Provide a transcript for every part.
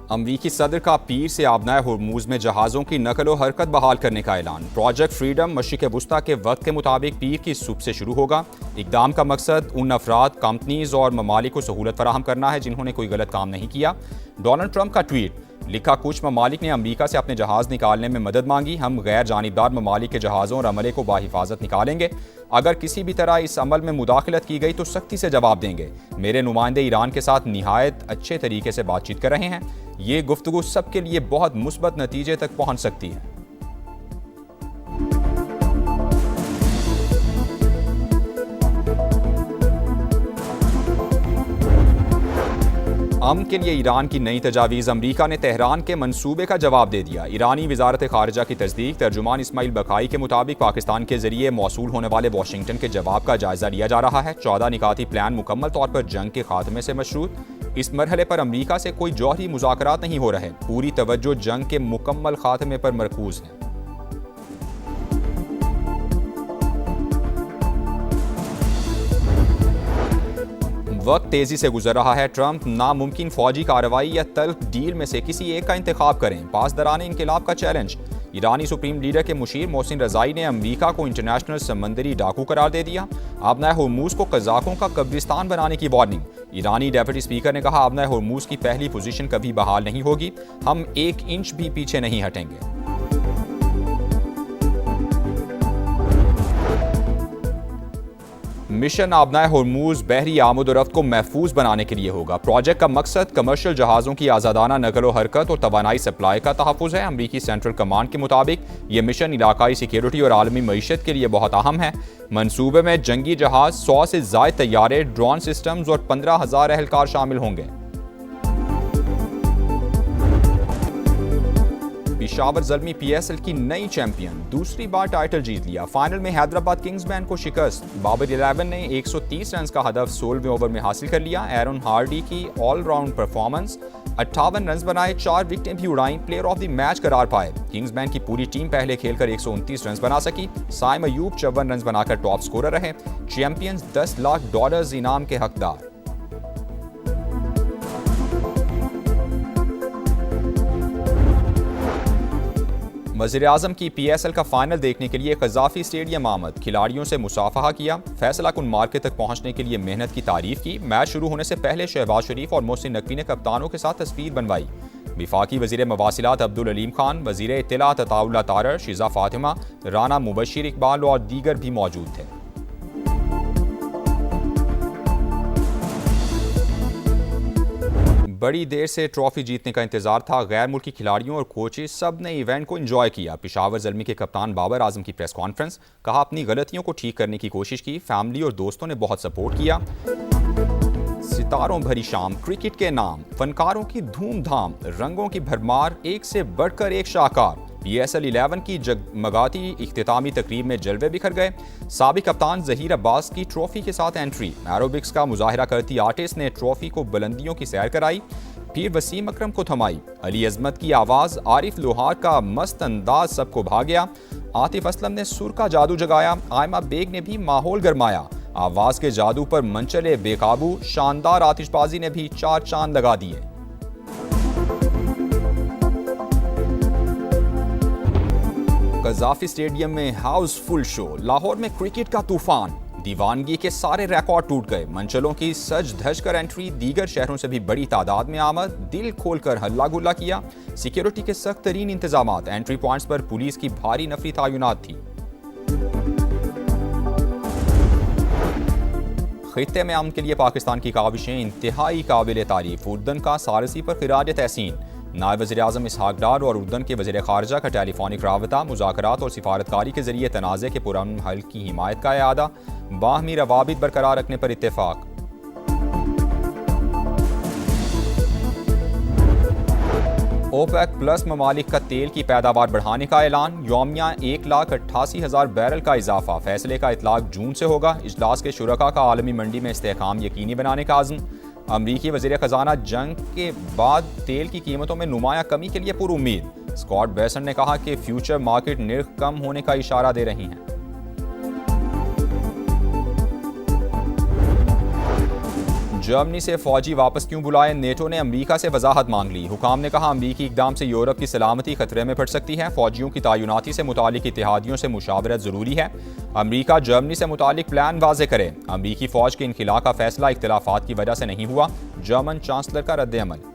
अमरीकी सदर का पीर से आबनाए हुर्मुज में जहाज़ों की नकल व हरकत बहाल करने का ऐलान। प्रोजेक्ट फ्रीडम मशरिक़ वुस्ता के वक्त के मुताबिक पीर की सुबह से शुरू होगा। इक़दाम का मकसद उन अफराद, कंपनीज और ममालिक को सहूलत फराहम करना है जिन्होंने कोई गलत काम नहीं किया। डोनाल्ड ट्रंप का ट्वीट लिखा, कुछ ममालिक ने अमरीका से अपने जहाज़ निकालने में मदद मांगी। हम गैर जानिबदार ममालिक के जहाज़ों और अमले को बाहिफाजत निकालेंगे। अगर किसी भी तरह इस अमल में मुदाखलत की गई तो सख्ती से जवाब देंगे। मेरे नुमाइंदे ईरान के साथ निहायत अच्छे तरीके से बातचीत कर रहे हैं। ये गुफ्तगू सबके लिए बहुत मुस्बत नतीजे तक पहुंच सकती है। अमन के लिए ईरान की नई तजावीज़। अमरीका ने तेहरान के मंसूबे का जवाब दे दिया। ईरानी वजारत खारजा की तस्दीक। तर्जुमान इस्माइल बकाई के मुताबिक पाकिस्तान के जरिए मौसूल होने वाले वाशिंगटन के जवाब का जायजा लिया जा रहा है। 14 निकाती प्लान मुकम्मल तौर पर जंग के खात्मे से मशरूत। इस मरहले पर अमरीका से कोई जौहरी मुज़ाकरात नहीं हो रहे। पूरी तवज्जो जंग के मुकम्मल खात्मे पर मरकूज है। वक्त तेजी से गुजर रहा है। ट्रंप नामुमकिन फौजी कार्रवाई या तल्ख डील में से किसी एक का इंतखाब करें। पासदारान इनकलाब का चैलेंज। ईरानी सुप्रीम लीडर के मुशीर मोहसिन रजाई ने अमरीका को इंटरनेशनल समंदरी डाकू करार दे दिया। आबनाए हुर्मुज को कज़ाकों का कब्रिस्तान बनाने की वार्निंग। ईरानी डेप्यूटी स्पीकर ने कहा, आबनाए हुर्मुज की पहली पोजीशन कभी बहाल नहीं होगी। हम 1 इंच भी पीछे नहीं हटेंगे। मिशन आबनाए हुर्मुज बहरी आमद-ओ-रफ्त को महफूज बनाने के लिए होगा। प्रोजेक्ट का मकसद कमर्शियल जहाज़ों की आज़ादाना नकल व हरकत और तवानाई सप्लाई का तहफ़्फ़ुज़ है। अमरीकी सेंट्रल कमांड के मुताबिक यह मिशन इलाकाई सिक्योरिटी और आलमी मईशत के लिए बहुत अहम है। मनसूबे में जंगी जहाज़, 100 से ज़ायद तैयारे, ड्रोन सिस्टम्स और 15,000 एहलकार शामिल होंगे। पेशावर ज़ल्मी PSL की नई चैंपियन, दूसरी बार टाइटल जीत लिया। फाइनल में हैदराबाद किंग्समैन को शिकस्त। बाबर 11 ने 130 रन का हदफ 16वें ओवर में हासिल कर लिया। एरन हार्डी की ऑलराउंड परफॉर्मेंस, 58 रन बनाए, 4 विकेटें भी उड़ाई, प्लेयर ऑफ द मैच करार पाए। किंग्समैन की पूरी टीम पहले खेलकर 129 रन बना सकी। साइम अयूब 54 रन बनाकर टॉप स्कोरर रहे। चैंपियंस $10 लाख इनाम के हकदार। वज़ीर-ए-आज़म की PSL का फाइनल देखने के लिए क़ज़ाफ़ी स्टेडियम आमद। खिलाड़ियों से मुसाफ़हा किया। फैसला कुन मार्के तक पहुंचने के लिए मेहनत की तारीफ की। मैच शुरू होने से पहले शहबाज शरीफ और मोहसिन नकवी ने कप्तानों के साथ तस्वीर बनवाई। विफाकी वज़ीर मवासिलात अब्दुल अलीम खान, वज़ीर इत्तलात अताउल्लाह तारर, शिज़ा फ़ातिमा, राना मुबशिर इकबाल और दीगर भी मौजूद थे। बड़ी देर से ट्रॉफी जीतने का इंतजार था। गैर मुल्की खिलाड़ियों और कोचेस सब ने इवेंट को एंजॉय किया। पेशावर ज़ल्मी के कप्तान बाबर आजम की प्रेस कॉन्फ्रेंस। कहा, अपनी गलतियों को ठीक करने की कोशिश की। फैमिली और दोस्तों ने बहुत सपोर्ट किया। सितारों भरी शाम, क्रिकेट के नाम, फनकारों की धूमधाम, रंगों की भरमार, एक से बढ़कर एक शाहकार। PSL 11 की जगमगाती इख्तितामी तकरीब में जलवे बिखर गए। साबिक कप्तान ज़हीर अब्बास की ट्रॉफी के साथ एंट्री। एरोबिक्स का मुजाहिरा करती आर्टिस्ट ने ट्रॉफी को बुलंदियों की सैर कराई। फिर वसीम अकरम को थमाई। अली अजमत की आवाज़, आरिफ लोहार का मस्त अंदाज सबको भा गया। आतिफ असलम ने सुर का जादू जगाया। आयमा बेग ने भी माहौल गरमाया। आवाज़ के जादू पर मंचले बेकाबू। शानदार आतिशबाजी ने भी 4 चांद लगा दिए। क़ज़ाफ़ी स्टेडियम में हाउसफुल शो। लाहौर में क्रिकेट का तूफान। दीवानगी के सारे रिकॉर्ड टूट गए। मंचलों की सज धज कर एंट्री। दीगर शहरों से भी बड़ी तादाद में आमद। दिल खोलकर हल्ला गुल्ला किया। सिक्योरिटी के सख्त तरीन इंतजामात। एंट्री पॉइंट्स पर पुलिस की भारी नफरी तैनात थी। खित्ते में अमन के लिए पाकिस्तान की काविशें इंतहाई काबिल तारीफ। उर्दन का सारसी पर खिराज तहसीन। नायब वज़ीर-ए-आज़म इसहाक डार और उर्दन के वज़ीर ख़ारजा का टेलीफोनिक राबता। मुज़ाकरात और सिफारतकारी के जरिए तनाज़े के पुरअमन हल की हिमायत का इआदा। बाहमी रवाबित बरकरार रखने पर इत्तेफाक। ओपेक प्लस ममालिक का तेल की पैदावार बढ़ाने का ऐलान। यौमिया 1,88,000 बैरल का इजाफा। फैसले का इतलाक जून से होगा। इजलास के शुरका का आलमी मंडी में इस्तेहकाम यकीनी बनाने का आज़म। अमरीकी वज़ीर ख़जाना जंग के बाद तेल की कीमतों में नुमाया कमी के लिए पुरुम्मीद। स्कॉट बेसन ने कहा कि फ्यूचर मार्केट निर्ख कम होने का इशारा दे रही हैं। जर्मनी से फौजी वापस क्यों बुलाए, नेटो ने अमेरिका से वजाहत मांग ली। हुकाम ने कहा अमेरिकी इकदाम से यूरोप की सलामती खतरे में पड़ सकती है। फौजियों की तैनाती से मुतालिक इत्तेहादियों से मुशावरत जरूरी है। अमेरिका जर्मनी से मुतालिक प्लान वाजे करे। अमेरिकी फौज के इनखिला का फैसला इख्तिलाफात की वजह से नहीं हुआ, जर्मन चांसलर का रद्द-ए-अमल।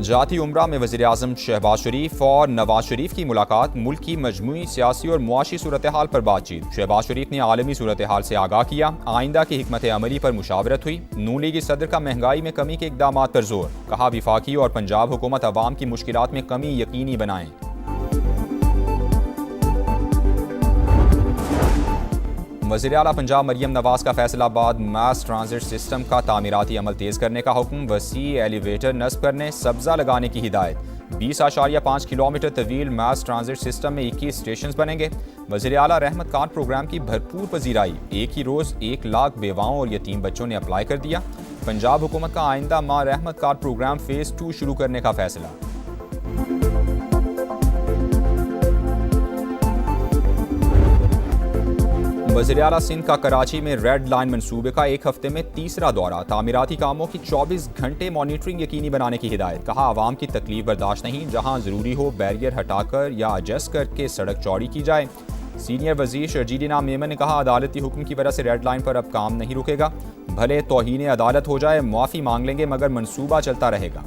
जाती उम्रा में वज़ीर-ए-आज़म शहबाज शरीफ और नवाज शरीफ की मुलाकात, मुल्क की मजमूई सियासी और मुआशी सूरत हाल पर बातचीत। शहबाज शरीफ ने आलमी सूरत हाल से आगाह किया, आइंदा की हिकमत अमली पर मुशावरत हुई। नून लीगी सदर का महंगाई में कमी के इकदाम पर जोर, कहा विफाकी और पंजाब हुकूमत अवाम की मुश्किलात में कमी यकीनी बनाएं। वज़ीर आला पंजाब मरियम नवाज का फैसलाबाद मास ट्रांजिट सिस्टम का तामीराती अमल तेज करने का हुक्म, वसी एलिवेटर नस्ब करने, सब्जा लगाने की हिदायत। 20.5 किलोमीटर तवील मास ट्रांजिट सिस्टम में 21 स्टेशन बनेंगे। वज़ीर आला रहमत कार्ड प्रोग्राम की भरपूर पजीराई, एक ही रोज़ 1 लाख बेवाओं और यतीम बच्चों ने अप्लाई कर दिया। पंजाब हुकूमत का आइंदा माह रहमत कार्ड प्रोग्राम फेज़ 2 शुरू करने का फैसला। वज़ीर आला सिंध का कराची में रेड लाइन मंसूबे का एक हफ्ते में तीसरा दौरा, तामीराती कामों की 24 घंटे मॉनिटरिंग यकीनी बनाने की हिदायत। कहा आवाम की तकलीफ बर्दाश्त नहीं, जहां ज़रूरी हो बैरियर हटाकर या एडजस्ट करके सड़क चौड़ी की जाए। सीनियर वज़ीर शर्जील इनाम मेमन ने कहा अदालती हुक्म की वजह से रेड लाइन पर अब काम नहीं रुकेगा, भले तौहीन अदालत हो जाए, मुआफ़ी मांग लेंगे मगर मंसूबा चलता रहेगा।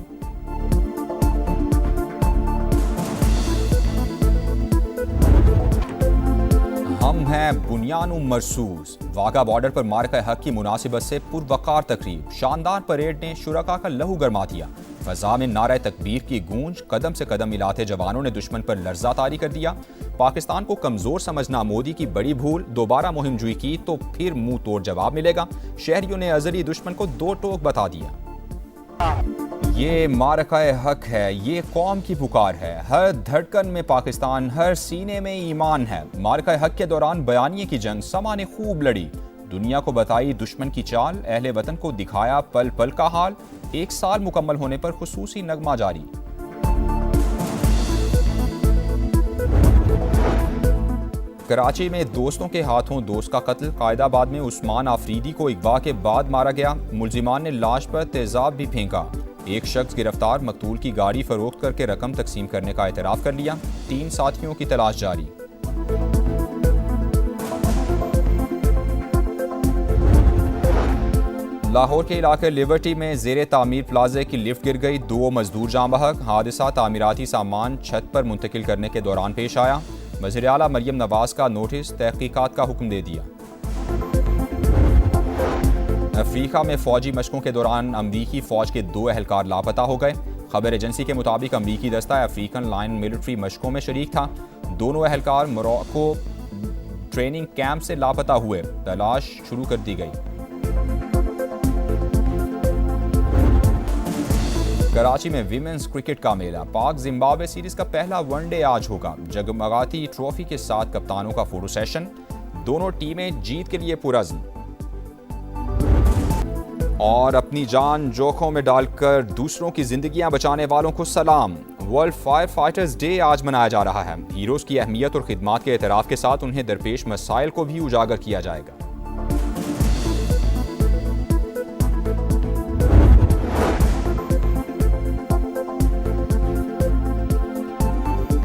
हम हैं बुनियानु मरसूस। वाघा बॉर्डर पर मार्का हक की मुनासिबत से पुरवकार तकरीब, शानदार परेड ने शुरका का लहू गरमा दिया। फजा में नारा तकबीर की गूंज, कदम से कदम मिलाते जवानों ने दुश्मन पर लर्जा तारी कर दिया। पाकिस्तान को कमजोर समझना मोदी की बड़ी भूल, दोबारा मुहिम जुई की तो फिर मुंह तोड़ जवाब मिलेगा। शहरियों ने अजली दुश्मन को 2 टोक बता दिया। ये मारकाए हक है, ये कौम की पुकार है, हर धड़कन में पाकिस्तान, हर सीने में ईमान है। मारकाए हक के दौरान बयानिए की जंग समा ने खूब लड़ी, दुनिया को बताई दुश्मन की चाल, अहले वतन को दिखाया पल पल का हाल। 1 साल मुकम्मल होने पर खुसूसी नगमा जारी। कराची में दोस्तों के हाथों दोस्त का कत्ल, कायदाबाद में उस्मान आफरीदी को अगवा के बाद मारा गया। मुलजिमान ने लाश पर तेजाब भी फेंका। एक शख्स गिरफ्तार, मकतूल की गाड़ी फरोख्त करके रकम तकसीम करने का एतराफ़ कर लिया। 3 साथियों की तलाश जारी। लाहौर के इलाके लिबर्टी में ज़ेरे तामीर प्लाजे की लिफ्ट गिर गई, 2 मजदूर जाँ बहक। हादसा तामीराती सामान छत पर मुंतकिल करने के दौरान पेश आया। वज़ीर आला मरियम नवाज का नोटिस, तहकीकात का हुक्म दे दिया। अफ्रीका में फौजी मशकों के दौरान अमरीकी फौज के 2 एहलकार लापता हो गए। खबर एजेंसी के मुताबिक अमरीकी दस्ता अफ्रीकन लाइन मिलिट्री मशकों में शरीक था। दोनों एहलकार मोरक्को ट्रेनिंग कैंप से लापता हुए, तलाश शुरू कर दी गई। कराची में विमेंस क्रिकेट का मेला, पाक जिम्बाब्वे सीरीज का पहला वनडे आज होगा। जगमगाती ट्रॉफी के साथ कप्तानों का फोटो सेशन, दोनों टीमें जीत के लिए पुरअज़्म। और अपनी जान जोखों में डालकर दूसरों की जिंदगियां बचाने वालों को सलाम। वर्ल्ड फायर फाइटर्स डे आज मनाया जा रहा है। हीरोज की अहमियत और खिदमात के एतराफ़ के साथ उन्हें दरपेश मसाइल को भी उजागर किया जाएगा।